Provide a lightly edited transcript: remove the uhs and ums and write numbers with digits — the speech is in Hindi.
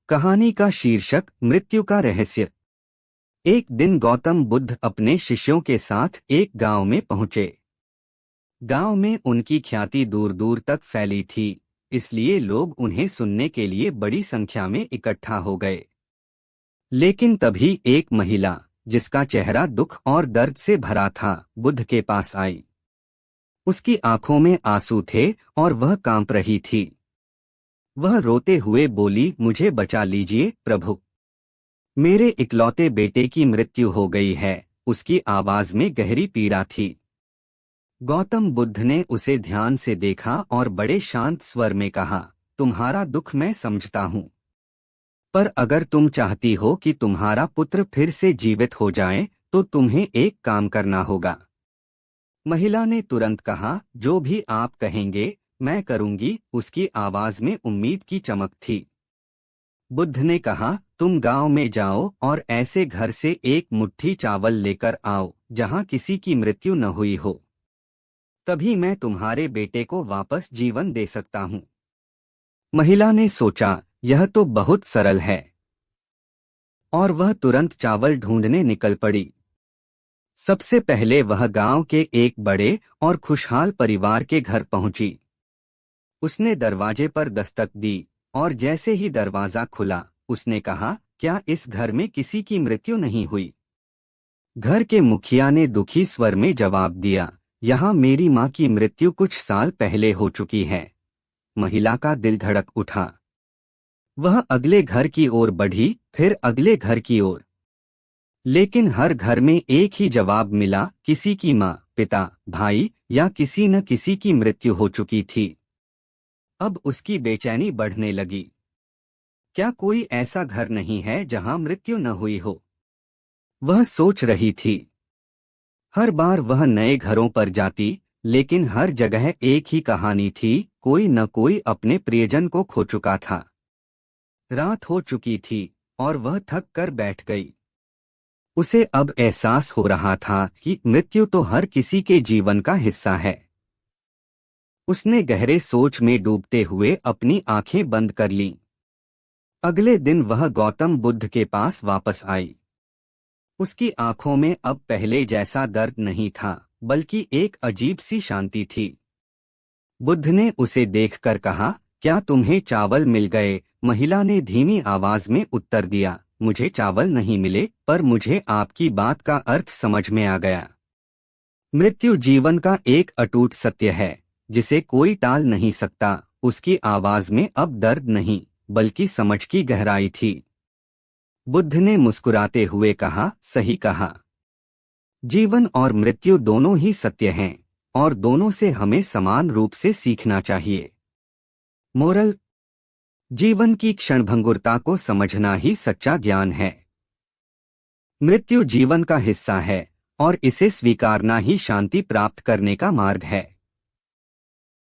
कहानी का शीर्षक मृत्यु का रहस्य। एक दिन गौतम बुद्ध अपने शिष्यों के साथ एक गांव में पहुंचे। गांव में उनकी ख्याति दूर दूर तक फैली थी, इसलिए लोग उन्हें सुनने के लिए बड़ी संख्या में इकट्ठा हो गए। लेकिन तभी एक महिला, जिसका चेहरा दुख और दर्द से भरा था, बुद्ध के पास आई। उसकी आंखों में आंसू थे और वह कांप रही थी। वह रोते हुए बोली, मुझे बचा लीजिए प्रभु, मेरे इकलौते बेटे की मृत्यु हो गई है। उसकी आवाज में गहरी पीड़ा थी। गौतम बुद्ध ने उसे ध्यान से देखा और बड़े शांत स्वर में कहा, तुम्हारा दुख मैं समझता हूँ, पर अगर तुम चाहती हो कि तुम्हारा पुत्र फिर से जीवित हो जाए तो तुम्हें एक काम करना होगा। महिला ने तुरंत कहा, जो भी आप कहेंगे मैं करूंगी। उसकी आवाज में उम्मीद की चमक थी। बुद्ध ने कहा, तुम गांव में जाओ और ऐसे घर से एक मुट्ठी चावल लेकर आओ जहां किसी की मृत्यु न हुई हो। तभी मैं तुम्हारे बेटे को वापस जीवन दे सकता हूं। महिला ने सोचा, यह तो बहुत सरल है, और वह तुरंत चावल ढूंढने निकल पड़ी। सबसे पहले वह गांव के एक बड़े और खुशहाल परिवार के घर पहुंची। उसने दरवाजे पर दस्तक दी और जैसे ही दरवाजा खुला, उसने कहा, क्या इस घर में किसी की मृत्यु नहीं हुई? घर के मुखिया ने दुखी स्वर में जवाब दिया, यहाँ मेरी माँ की मृत्यु कुछ साल पहले हो चुकी है। महिला का दिल धड़क उठा। वह अगले घर की ओर बढ़ी, फिर अगले घर की ओर, लेकिन हर घर में एक ही जवाब मिला, किसी की माँ, पिता, भाई या किसी न किसी की मृत्यु हो चुकी थी। अब उसकी बेचैनी बढ़ने लगी। क्या कोई ऐसा घर नहीं है जहां मृत्यु न हुई हो? वह सोच रही थी। हर बार वह नए घरों पर जाती, लेकिन हर जगह एक ही कहानी थी, कोई न कोई अपने प्रियजन को खो चुका था। रात हो चुकी थी और वह थक कर बैठ गई। उसे अब एहसास हो रहा था कि मृत्यु तो हर किसी के जीवन का हिस्सा है। उसने गहरे सोच में डूबते हुए अपनी आंखें बंद कर लीं। अगले दिन वह गौतम बुद्ध के पास वापस आई। उसकी आंखों में अब पहले जैसा दर्द नहीं था, बल्कि एक अजीब सी शांति थी। बुद्ध ने उसे देखकर कहा, क्या तुम्हें चावल मिल गए? महिला ने धीमी आवाज में उत्तर दिया, मुझे चावल नहीं मिले, पर मुझे आपकी बात का अर्थ समझ में आ गया। मृत्यु जीवन का एक अटूट सत्य है, जिसे कोई टाल नहीं सकता। उसकी आवाज में अब दर्द नहीं, बल्कि समझ की गहराई थी। बुद्ध ने मुस्कुराते हुए कहा, सही कहा। जीवन और मृत्यु दोनों ही सत्य हैं, और दोनों से हमें समान रूप से सीखना चाहिए। मोरल: जीवन की क्षणभंगुरता को समझना ही सच्चा ज्ञान है। मृत्यु जीवन का हिस्सा है, और इसे स्वीकारना ही शांति प्राप्त करने का मार्ग है।